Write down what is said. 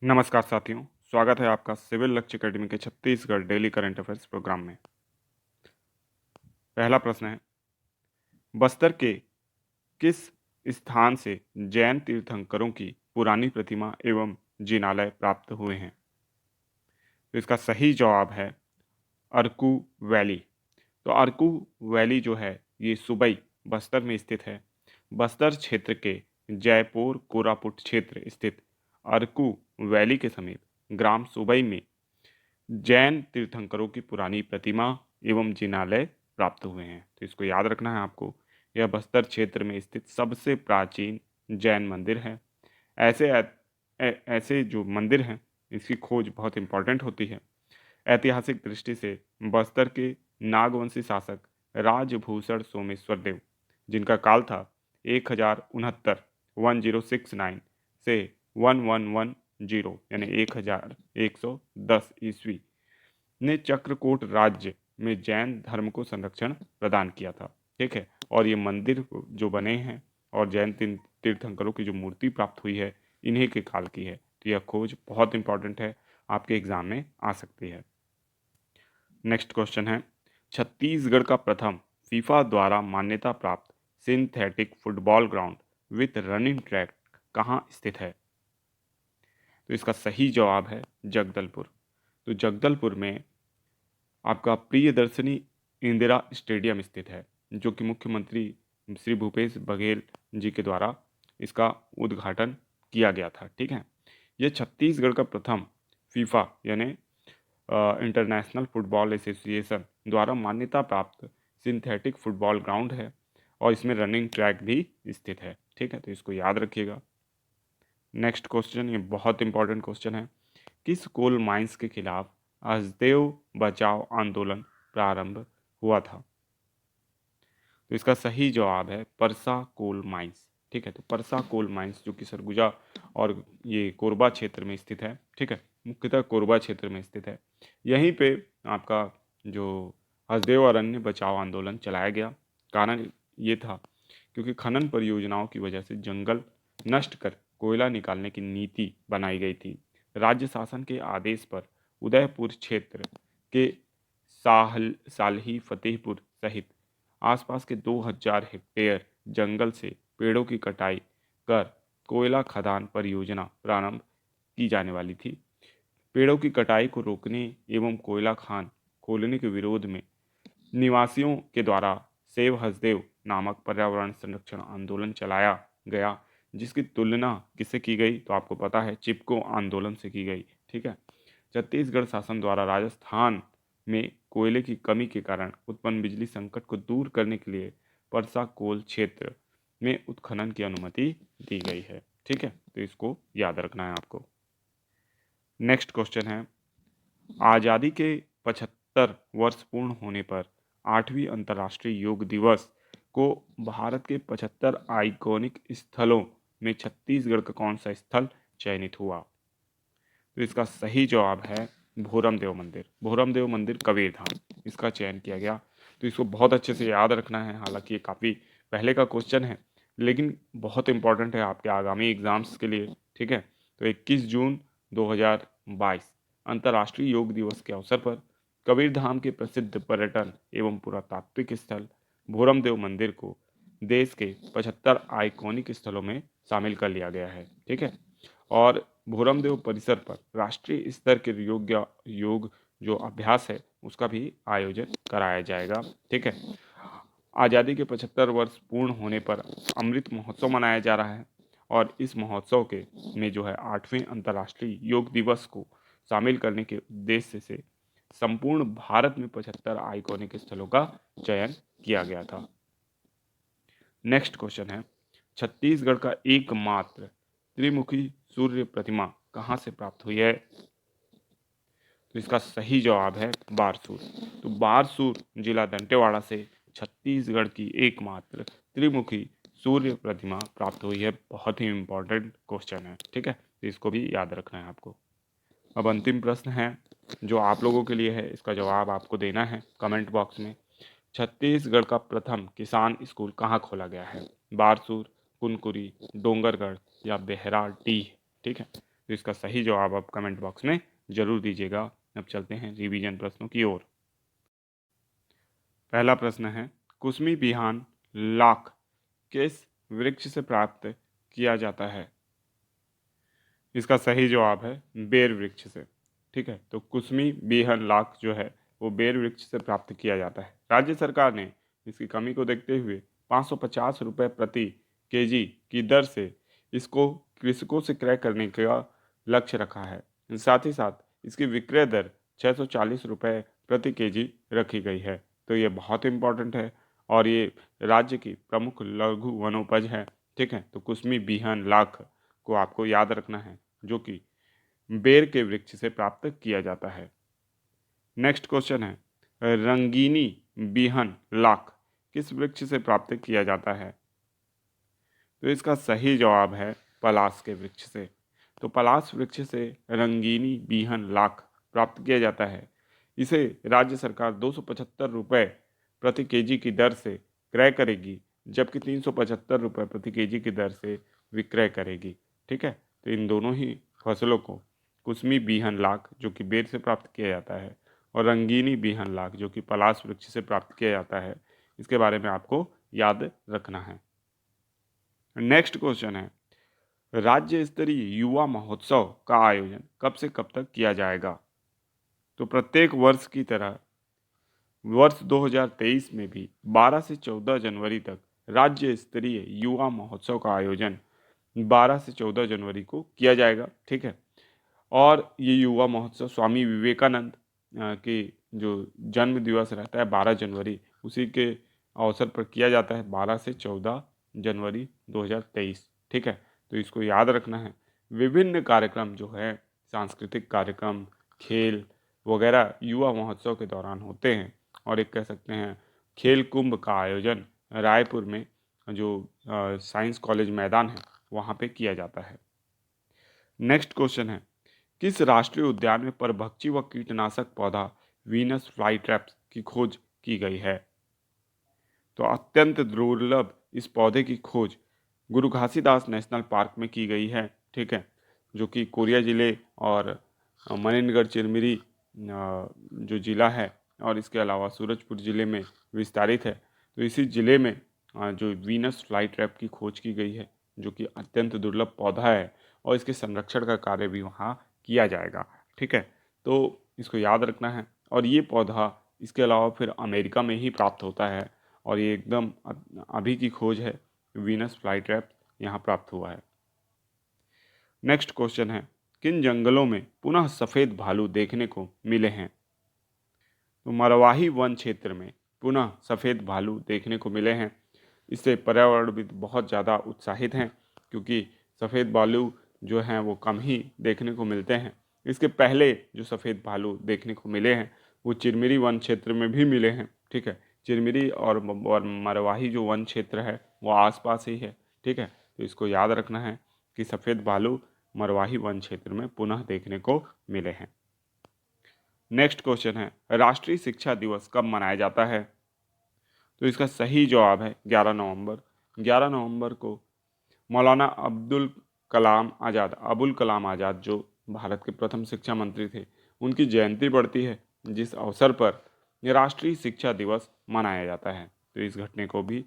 नमस्कार साथियों, स्वागत है आपका सिविल लक्ष्य अकेडमी के Chhattisgarh daily current affairs programme में। पहला प्रश्न है, बस्तर के किस स्थान से जैन तीर्थंकरों की पुरानी प्रतिमा एवं जिनालय प्राप्त हुए हैं? तो इसका सही जवाब है अरकू वैली। तो अरकू वैली जो है ये सूबाई बस्तर में स्थित है। बस्तर क्षेत्र के जयपुर कोरापुट क्षेत्र स्थित अरकू वैली के समीप ग्राम सूबाई में जैन तीर्थंकरों की पुरानी प्रतिमा एवं जिनालय प्राप्त हुए हैं। तो इसको याद रखना है आपको। यह बस्तर क्षेत्र में स्थित सबसे प्राचीन जैन मंदिर है। ऐसे जो मंदिर हैं इसकी खोज बहुत इंपॉर्टेंट होती है। ऐतिहासिक दृष्टि से बस्तर के नागवंशी शासक राजभूषण सोमेश्वर देव, जिनका काल था 1069 से 1110 यानी 1110 ईस्वी, ने चक्रकोट राज्य में जैन धर्म को संरक्षण प्रदान किया था। ठीक है, और ये मंदिर जो बने हैं और जैन तीर्थंकरों की जो मूर्ति प्राप्त हुई है इन्हीं के काल की है। तो यह खोज बहुत इंपॉर्टेंट है, आपके एग्जाम में आ सकती है। नेक्स्ट क्वेश्चन है, छत्तीसगढ़ का प्रथम फीफा द्वारा मान्यता प्राप्त synthetic football ground with running track कहाँ स्थित है? तो इसका सही जवाब है जगदलपुर। तो जगदलपुर में आपका प्रियदर्शनी इंदिरा स्टेडियम स्थित है, जो कि मुख्यमंत्री श्री भूपेश बघेल जी के द्वारा इसका उद्घाटन किया गया था। ठीक है, यह छत्तीसगढ़ का प्रथम फीफा यानी इंटरनेशनल फुटबॉल एसोसिएशन द्वारा मान्यता प्राप्त सिंथेटिक फुटबॉल ग्राउंड है और इसमें रनिंग ट्रैक भी स्थित है। ठीक है, तो इसको याद रखिएगा। नेक्स्ट क्वेश्चन, ये बहुत इंपॉर्टेंट क्वेश्चन है, किस कोल माइंस के खिलाफ हसदेव बचाओ आंदोलन प्रारंभ हुआ था? तो इसका सही जवाब है परसा कोल माइंस। ठीक है, तो परसा कोल माइंस जो कि सरगुजा और ये कोरबा क्षेत्र में स्थित है। ठीक है, मुख्यतः कोरबा क्षेत्र में स्थित है। यहीं पे आपका जो हसदेव अरण्य बचाओ आंदोलन चलाया गया। कारण ये था क्योंकि खनन परियोजनाओं की वजह से जंगल नष्ट कर कोयला निकालने की नीति बनाई गई थी। राज्य शासन के आदेश पर उदयपुर क्षेत्र के सालही फतेहपुर सहित आसपास के 2000 हेक्टेयर जंगल से पेड़ों की कटाई कर कोयला खदान परियोजना प्रारंभ की जाने वाली थी। पेड़ों की कटाई को रोकने एवं कोयला खान खोलने के विरोध में निवासियों के द्वारा सेव हसदेव नामक पर्यावरण संरक्षण आंदोलन चलाया गया, जिसकी तुलना किससे की गई? तो आपको पता है चिपको आंदोलन से की गई। ठीक है, छत्तीसगढ़ शासन द्वारा राजस्थान में कोयले की कमी के कारण उत्पन्न बिजली संकट को दूर करने के लिए परसा कोल क्षेत्र में उत्खनन की अनुमति दी गई है। ठीक है, तो इसको याद रखना है आपको। नेक्स्ट क्वेश्चन है, आज़ादी के 75 वर्ष पूर्ण होने पर 8वीं अंतर्राष्ट्रीय योग दिवस को भारत के 75 आइकॉनिक स्थलों में छत्तीसगढ़ का कौन सा स्थल चयनित हुआ? तो इसका सही जवाब है भोरम देव मंदिर। भोरम देव मंदिर कबीरधाम, इसका चयन किया गया। तो इसको बहुत अच्छे से याद रखना है। हालांकि ये काफ़ी पहले का क्वेश्चन है लेकिन बहुत इंपॉर्टेंट है आपके आगामी एग्जाम्स के लिए। ठीक है, तो 21 जून 2022 अंतर्राष्ट्रीय योग दिवस के अवसर पर कबीरधाम के प्रसिद्ध पर्यटन एवं पुरातात्विक स्थल भोरम देव मंदिर को देश के 75 आइकॉनिक स्थलों में शामिल कर लिया गया है। ठीक है, और भोरमदेव परिसर पर राष्ट्रीय स्तर के योग जो अभ्यास है उसका भी आयोजन कराया जाएगा। ठीक है, आज़ादी के 75 वर्ष पूर्ण होने पर अमृत महोत्सव मनाया जा रहा है और इस महोत्सव के में जो है 8वें अंतर्राष्ट्रीय योग दिवस को शामिल करने के उद्देश्य से संपूर्ण भारत में 75 आइकॉनिक स्थलों का चयन किया गया था। नेक्स्ट क्वेश्चन है, छत्तीसगढ़ का एकमात्र त्रिमुखी सूर्य प्रतिमा कहाँ से प्राप्त हुई है? तो इसका सही जवाब है बारसूर। तो बारसूर जिला दंतेवाड़ा से छत्तीसगढ़ की एकमात्र त्रिमुखी सूर्य प्रतिमा प्राप्त हुई है। बहुत ही इंपॉर्टेंट क्वेश्चन है। ठीक है, तो इसको भी याद रखना है आपको। अब अंतिम प्रश्न है जो आप लोगों के लिए है, इसका जवाब आपको देना है कमेंट बॉक्स में। छत्तीसगढ़ का प्रथम किसान स्कूल कहाँ खोला गया है? बारसूर, कुनकुरी, डोंगरगढ़ या बेहराडीह? ठीक है, तो इसका सही जवाब आप कमेंट बॉक्स में जरूर दीजिएगा। अब चलते हैं रिवीजन प्रश्नों की ओर। पहला प्रश्न है, कुसमी बिहान लाख किस वृक्ष से प्राप्त किया जाता है? इसका सही जवाब है बेर वृक्ष से। ठीक है, तो कुसमी बिहान लाख जो है वो बेर वृक्ष से प्राप्त किया जाता है। राज्य सरकार ने इसकी कमी को देखते हुए 550 रुपये प्रति केजी की दर से इसको कृषकों से क्रय करने का लक्ष्य रखा है। साथ ही साथ इसकी विक्रय दर 640 रुपये प्रति केजी रखी गई है। तो ये बहुत इंपॉर्टेंट है और ये राज्य की प्रमुख लघु वनोपज है। ठीक है, तो कुसमी बिहान लाख को आपको याद रखना है, जो कि बेर के वृक्ष से प्राप्त किया जाता है। नेक्स्ट क्वेश्चन है, रंगीनी बिहन लाख किस वृक्ष से प्राप्त किया जाता है? तो इसका सही जवाब है पलास के वृक्ष से। तो पलास वृक्ष से रंगीनी बिहन लाख प्राप्त किया जाता है। इसे राज्य सरकार 275 रुपये प्रति केजी की दर से क्रय करेगी, जबकि 375 रुपये प्रति केजी की दर से विक्रय करेगी। ठीक है, तो इन दोनों ही फसलों को कुसमी बिहन लाख जो कि बेर से प्राप्त किया जाता है और रंगीनी बिहन लाख जो कि पलास वृक्ष से प्राप्त किया जाता है, इसके बारे में आपको याद रखना है। नेक्स्ट क्वेश्चन है, राज्य स्तरीय युवा महोत्सव का आयोजन कब से कब तक किया जाएगा? तो प्रत्येक वर्ष की तरह वर्ष 2023 में भी 12 से 14 जनवरी तक राज्य स्तरीय युवा महोत्सव का आयोजन 12 से 14 जनवरी को किया जाएगा। ठीक है, और ये युवा महोत्सव स्वामी विवेकानंद के जो जन्म दिवस रहता है 12 जनवरी, उसी के अवसर पर किया जाता है 12 से 14 जनवरी 2023। ठीक है, तो इसको याद रखना है। विभिन्न कार्यक्रम जो है, सांस्कृतिक कार्यक्रम, खेल वगैरह युवा महोत्सव के दौरान होते हैं और एक कह सकते हैं खेल कुंभ का आयोजन रायपुर में जो साइंस कॉलेज मैदान है वहाँ पे किया जाता है। नेक्स्ट क्वेश्चन है, किस राष्ट्रीय उद्यान में परभक्षी व कीटनाशक पौधा वीनस फ्लाईट्रैप्स की खोज की गई है? तो अत्यंत दुर्लभ इस पौधे की खोज गुरु घासीदास नेशनल पार्क में की गई है। ठीक है, जो कि कोरिया जिले और मनेनगढ़ चिरमिरी जो ज़िला है और इसके अलावा सूरजपुर ज़िले में विस्तारित है। तो इसी ज़िले में जो वीनस फ्लाईट्रैप की खोज की गई है, जो कि अत्यंत दुर्लभ पौधा है और इसके संरक्षण का कार्य भी वहाँ किया जाएगा। ठीक है, तो इसको याद रखना है। और ये पौधा इसके अलावा फिर अमेरिका में ही प्राप्त होता है और ये एकदम अभी की खोज है, वीनस फ्लाईट्रैप यहाँ प्राप्त हुआ है। नेक्स्ट क्वेश्चन है, किन जंगलों में पुनः सफ़ेद भालू देखने को मिले हैं? तो मरवाही वन क्षेत्र में पुनः सफ़ेद भालू देखने को मिले हैं। इससे पर्यावरणविद बहुत ज़्यादा उत्साहित हैं, क्योंकि सफ़ेद भालू जो हैं वो कम ही देखने को मिलते हैं। इसके पहले जो सफ़ेद भालू देखने को मिले हैं वो चिरमिरी वन क्षेत्र में भी मिले हैं। ठीक है, चिरमिरी और मरवाही जो वन क्षेत्र है वो आसपास ही है। ठीक है, तो इसको याद रखना है कि सफ़ेद भालू मरवाही वन क्षेत्र में पुनः देखने को मिले हैं। नेक्स्ट क्वेश्चन है, राष्ट्रीय शिक्षा दिवस कब मनाया जाता है? तो इसका सही जवाब है 11 नवंबर। 11 नवंबर को मौलाना अबुल कलाम आज़ाद जो भारत के प्रथम शिक्षा मंत्री थे, उनकी जयंती पड़ती है, जिस अवसर पर राष्ट्रीय शिक्षा दिवस मनाया जाता है। तो इस घटने को भी